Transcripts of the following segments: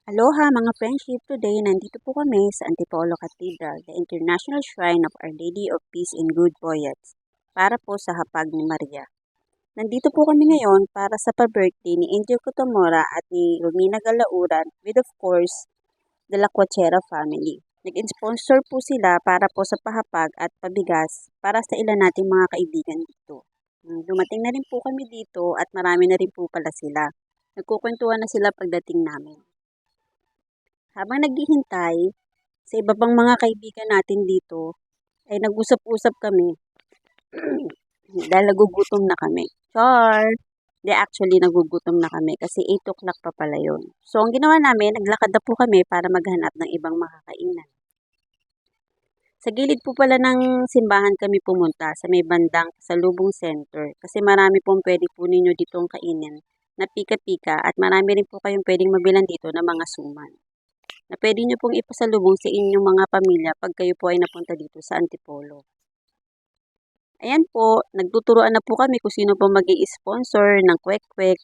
Aloha mga friendship! Today, nandito po kami sa Antipolo Cathedral, the International Shrine of Our Lady of Peace and Good Voyage, para po sa Hapag ni Maria. Nandito po kami ngayon para sa pa-birthday ni Angel Cotamora at ni Romina Galauran with of course, the La Cuachera family. Nag-sponsor po sila para po sa pahapag at pabigas para sa ilan nating mga kaibigan dito. Dumating na rin po kami dito at marami na rin po pala sila. Nagkukwentuhan na sila pagdating namin. Habang naghihintay sa iba pang mga kaibigan natin dito, ay nag-usap-usap kami dahil nagugutom na kami. Char! Di actually nagugutom na kami kasi 8 o'clock pa pala yun. So ang ginawa namin, naglakad na po kami para maghanap ng ibang makakainan. Sa gilid po pala ng simbahan kami pumunta sa may bandang Salubong Center kasi marami pong pwede po ninyo ditong kainin na pika-pika at marami rin po kayong pwedeng mabilan dito ng mga suman na pwede nyo pong ipasalubong sa inyong mga pamilya pag kayo po ay napunta dito sa Antipolo. Ayan po, nagtuturoan na po kami kung sino po mag-i-sponsor ng kwek-kwek.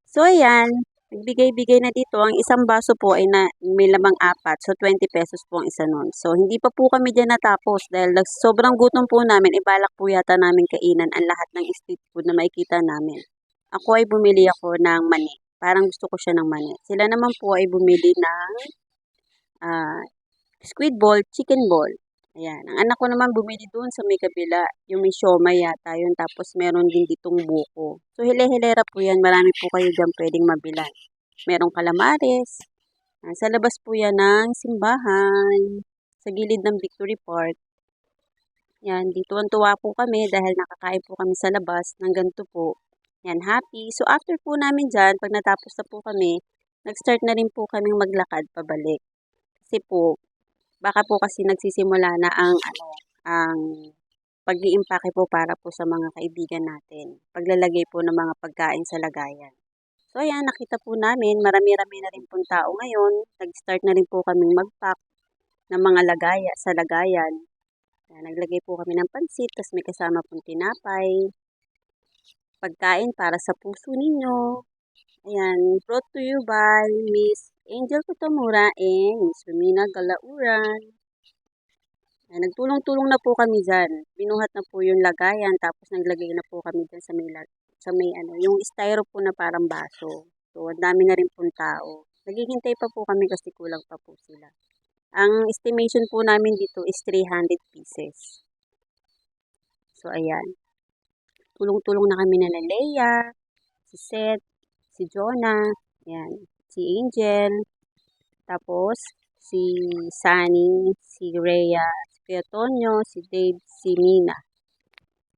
So ayan, nagbigay-bigay na dito. Ang isang baso po ay may lamang 4, so 20 pesos po ang isa nun. So hindi pa po kami dyan natapos dahil sobrang gutom po namin, ibalak po yata namin kainan ang lahat ng street food na makikita namin. Ako ay bumili ako ng mani. Parang gusto ko siya ng mani. Sila naman po ay bumili ng squid ball, chicken ball. Ayan. Ang anak ko naman bumili doon sa may kabila. Yung may siomay yata yun. Tapos meron din ditong buko. So hile-hilera po yan. Marami po kayo dyan pwedeng mabilan. Merong calamares. Sa labas po yan ng simbahan. Sa gilid ng Victory Park. Yan. Dito ang tuwa po kami dahil nakakain po kami sa labas ng ganito po. Yan. Happy. So after po namin dyan, pag natapos na po kami, nag-start na rin po kaming maglakad pabalik. Kasi po, baka po kasi nagsisimula na ang pag-iimpake po para po sa mga kaibigan natin. Paglalagay po ng mga pagkain sa lagayan. So ayan, nakita po namin, marami-rami na rin pong tao ngayon. Nag-start na rin po kaming mag-pack ng mga lagaya sa lagayan. Ayan, naglagay po kami ng pansit, tapos may kasama pong tinapay. Pagkain para sa puso ninyo. Ayan, brought to you by Miss Angel Cotamura and Miss Romina Galauran. Ayan, nagtulong-tulong na po kami dyan. Binuhat na po yung lagayan, tapos naglagay na po kami dyan sa may yung styro po na parang baso. So, ang dami na rin pong tao. Naghihintay pa po kami kasi kulang pa po sila. Ang estimation po namin dito is 300 pieces. So, ayan. Tulong-tulong na kami na Leia, si Seth, si Jonah, ayan, si Angel, tapos si Sunny, si Rhea, si Kuya Tonyo, si Dave, si Nina.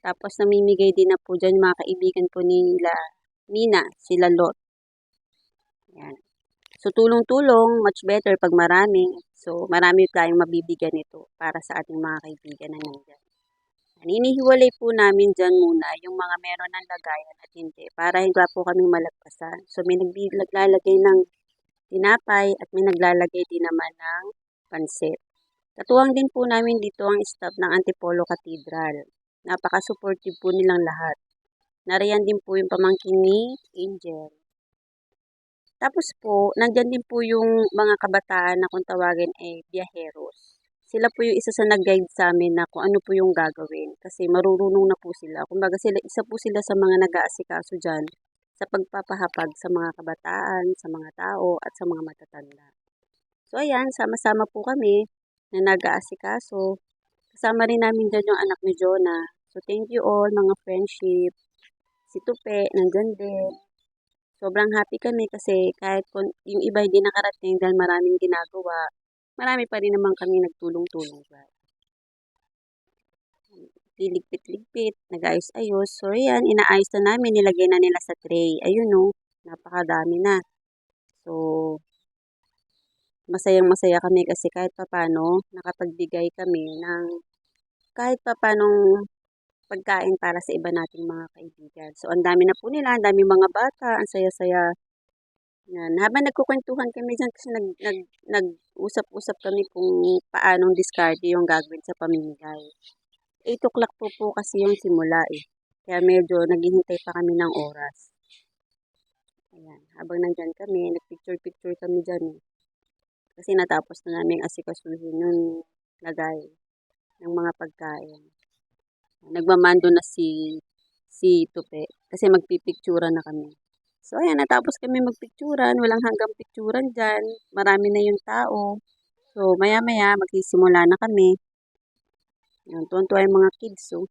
Tapos namimigay din na po dyan mga kaibigan po nila, Nina, sila Lot. Ayan. So tulong-tulong, much better pag marami. So marami tayong mabibigyan ito para sa ating mga kaibigan na nandyan. Hinihiwalay po namin dyan muna yung mga meron ng lagayan at hindi para hindi po kaming malagpasan. So may naglalagay ng tinapay at may naglalagay din naman ng pansit. Katuwang din po namin dito ang staff ng Antipolo Cathedral. Napaka-supportive po nilang lahat. Nariyan din po yung pamangkin ni Angel. Tapos po, nandyan din po yung mga kabataan na kung tawagin ay biyaheros. Sila po yung isa sa nag-guide sa amin na kung ano po yung gagawin. Kasi marurunong na po sila. Kumbaga isa po sila sa mga nag-aasikaso dyan sa pagpapahapag sa mga kabataan, sa mga tao, at sa mga matatanda. So ayan, sama-sama po kami na nag-aasikaso. Kasama rin namin dyan yung anak ni Jonah. So thank you all mga friendship. Si Tupe, nandyan din. Sobrang happy kami kasi kahit yung iba hindi nakarating dahil maraming ginagawa, marami pa rin naman kami nagtulong-tulong. Liligpit-ligpit, nag-ayos-ayos. So, yan, inaayos na namin, nilagay na nila sa tray. Ayun, no, napakadami na. So, masayang-masaya kami kasi kahit papano, nakapagbigay kami ng kahit papanong pagkain para sa iba nating mga kaibigan. So, ang dami na po nila, ang dami mga bata, ang saya-saya. Yan. Habang nagkukwentuhan kami dyan kasi nag-usap-usap kami kung paanong discard yung gagawin sa pamimigay. 8 o'clock po kasi yung simula eh. Kaya medyo naghihintay pa kami ng oras. Ayan, habang nandyan kami, nagpicture-picture kami dyan eh. Kasi natapos na namin asikasuhin yung lagay ng mga pagkain. Nagmamando na si Tupe kasi magpipictura na kami. So ayan, natapos kami magpicturan, walang hanggang picturan dyan. Marami na yung tao. So maya-maya magsisimula na kami. Ayan, tuwan-tuwa yung mga kids. So,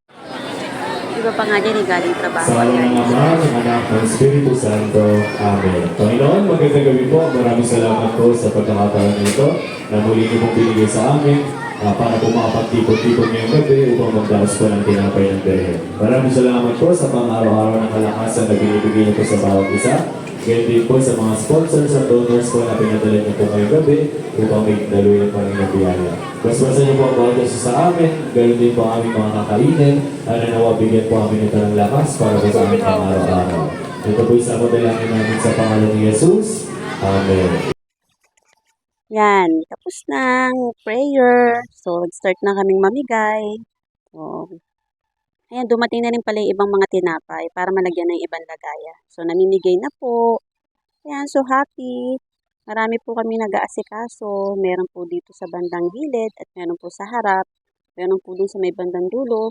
iba pa nga dyan galing trabaho. Sa ngalan ng Ama, ng Anak, ng Espiritu Santo. Amen. Panginoon, magandang gabi po. Maraming salamat po sa pagkakataon nito na muli niyo pong binigay sa amin para po makapagtipon-tipon ngayong gabi upang magdaos po ng tinapay ng Birhen. Maraming salamat po sa pang-araw-araw ng kalakasan na binibigay niyo po sa bawat isa. Ganyan din po sa mga sponsors at donors po na pinadala niyo po ngayong gabi upang may daluyan ng Panginoon biyaya. Basbasan niyo po ang bawat isa sa amin, ganoon din po ang aming mga kakainin, at nawa bigyan po kami nito ng lakas para po sa aming pang-araw-araw. Ito po isa po dalangin namin sa pangalan ni Jesus. Amen. Yan, tapos ng prayer. So, start na kaming mamigay. So, ayan, dumating na rin pala yung ibang mga tinapay para malagyan ng ibang lagaya. So, namimigay na po. Ayan, so happy. Marami po kami nag-aasikaso. Meron po dito sa bandang gilid at meron po sa harap. Meron po dun sa may bandang dulo.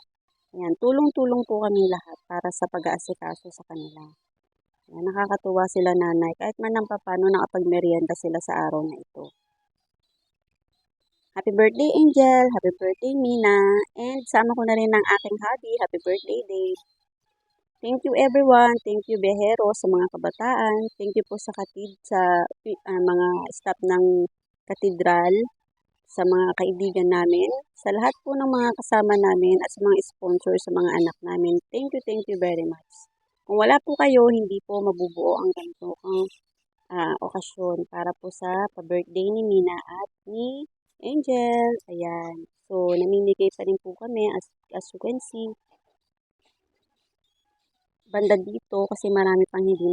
Ayan, tulong-tulong po kami lahat para sa pag-aasikaso sa kanila. Ayan, nakakatuwa sila nanay. Kahit man lang papano nakapagmerienda sila sa araw na ito. Happy birthday, Angel! Happy birthday, Mina! And sama ko na rin ang aking hubby. Happy birthday, Dave! Thank you, everyone. Thank you, Behero, sa mga kabataan. Thank you po sa mga staff ng katedral, sa mga kaibigan namin, sa lahat po ng mga kasama namin at sa mga sponsors sa mga anak namin. Thank you very much. Kung wala po kayo, hindi po mabubuo ang ganito okasyon para po sa pa-birthday ni Mina at ni Angel. Ayan. So, namimigay pa rin po kami as you can see. Banda dito kasi marami pang hindi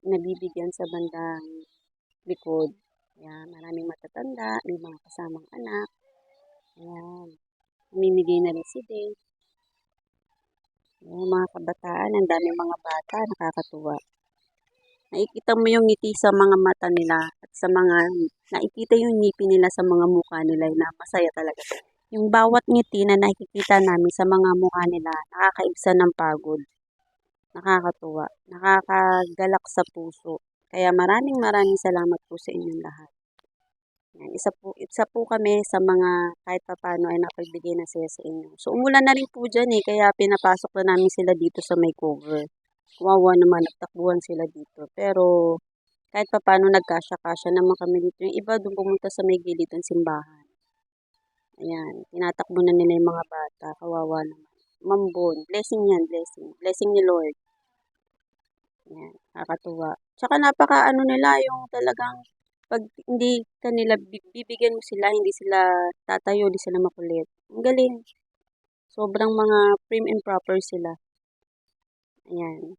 nabibigyan sa bandang likod. Ayan, maraming matatanda, may mga kasamang anak. Ayan. Namimigay na rin si Dave. Ayan, mga kabataan, ang daming mga bata, nakakatuwa. Nakikita mo yung ngiti sa mga mata nila at nakikita yung ngipin nila sa mga mukha nila na masaya talaga. Yung bawat ngiti na nakikita namin sa mga mukha nila, nakakaibsan ng pagod. Nakakatuwa, nakakagalak sa puso. Kaya maraming salamat po sa inyong lahat. Yan, isa po kami sa mga kahit papano ay napagbigay na saya sa inyo. So umulan na rin po dyan kaya pinapasok na namin sila dito sa may cover. Kawawa naman, nagtakbuhan sila dito. Pero kahit papano nagkasya-kasya naman kami dito. Yung iba doon pumunta sa may gilid ng simbahan. Ayan, tinatakbo na nila yung mga bata. Kawawa naman. Mambon, blessing yan, blessing. Blessing ni Lord. Ayan, nakakatuwa. Tsaka nila yung talagang pag hindi kanila bibigyan mo sila, hindi sila tatayo, hindi sila makulit. Ang galing. Sobrang mga prim and proper sila. Ayan.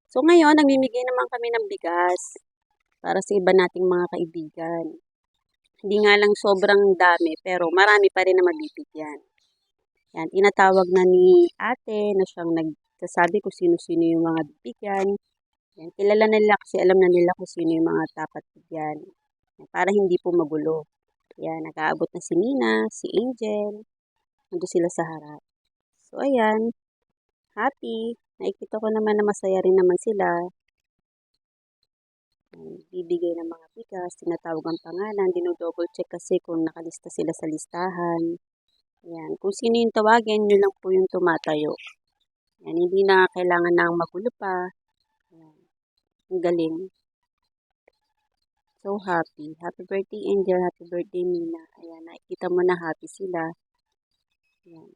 So ngayon, nagmimigay naman kami ng bigas para sa iba nating mga kaibigan. Hindi nga lang sobrang dami, pero marami pa rin na mabibigyan. Yan, tinatawag na ni ate na siyang nagsasabi kung sino-sino yung mga bibigyan. Yan, kilala na nila kasi alam na nila kung sino yung mga dapat bigyan. Yan, para hindi po magulo. Yan, nag-aabot na si Nina, si Angel. Nandun sila sa harap. So, ayan. Happy. Nakikita ko naman na masaya rin naman sila. Yan, bibigay ng mga bigas, tinatawag ang pangalan, dinodouble check kasi kung nakalista sila sa listahan. Yan, kung sino yung tawagin, yun lang po yung tumatayo. Yan, hindi na kailangan ng magulo pa. Yan, ang galing. So happy. Happy birthday, Angel. Happy birthday, Nina. Ayan, nakikita mo na happy sila. Ayan.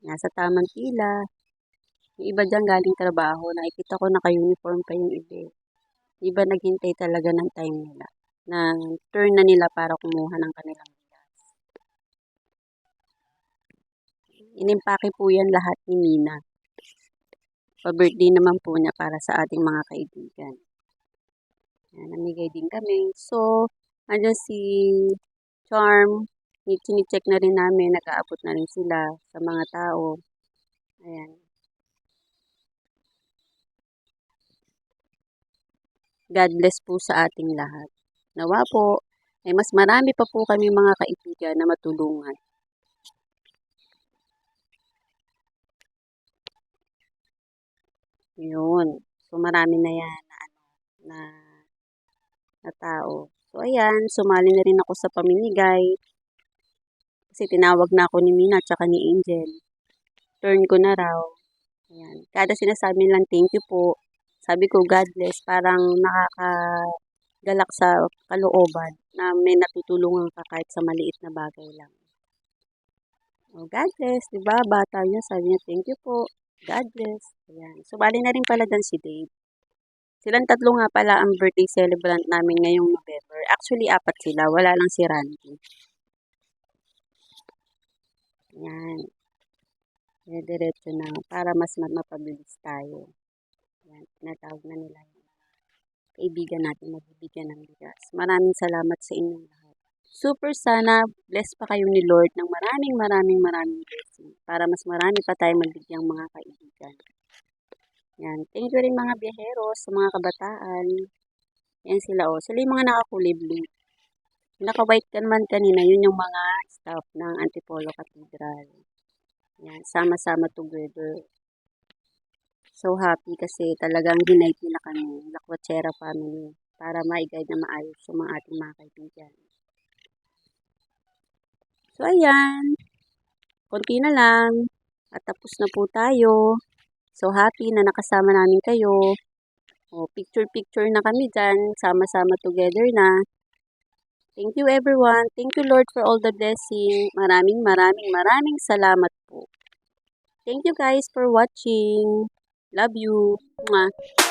Nasa tamang pila. Yung iba dyan galing trabaho. Nakikita ko naka-uniform pa yung iba. Iba naghintay talaga ng time nila. Na turn na nila para kumuha ng kanilang bigas. Inimpake po yan lahat ni Nina. Pa-birthday naman po niya para sa ating mga kaibigan. Yan, namigay din kami. So, andyan si Charm. Chine-check na rin namin. Nag-aabot na rin sila sa mga tao. Ayan. God bless po sa ating lahat. Nawa po, ay mas marami pa po kami mga kaibigan na matulungan. Yun. So, marami na yan na, na tao. So, ayan, sumali na rin ako sa pamimigay. Kasi tinawag na ako ni Mina at saka ni Angel. Turn ko na raw. Ayan. Kada sinasabi lang, thank you po. Sabi ko, God bless. Parang nakakagalak sa kalooban na may natutulungan ka kahit sa maliit na bagay lang. Oh, God bless. Diba? Bata niya. Sabi niya, thank you po. God bless. Ayan. So, bali na rin pala dyan si Dave. Silang tatlo nga pala ang birthday celebrant namin ngayong November. Actually, 4 sila. Wala lang si Randy. Ayan. Diretso na para mas mapabilis tayo. Ayan. Tinatawag na nila yung kaibigan natin magbibigyan ng bigas. Maraming salamat sa inyong lahat. Super sana bless pa kayo ni Lord ng maraming blessing para mas marami pa tayong magbigyang mga kaibigan. Yan. Thank you rin mga biyaheros, sa mga kabataan. Yan sila o. Sila yung mga nakakulay blue. Yung naka-white ka naman kanina, yun yung mga staff ng Antipolo Cathedral. Yan. Sama-sama together. So happy kasi talagang ginite nila kami, Lakwachera family, para ma-guide na maayos yung mga ating mga kaibigan. So ayan, konti na lang at tapos na po tayo. So happy na nakasama namin kayo. O, picture na kami dyan, sama-sama together na. Thank you everyone. Thank you Lord for all the blessing. Maraming salamat po. Thank you guys for watching. Love you. Mwah.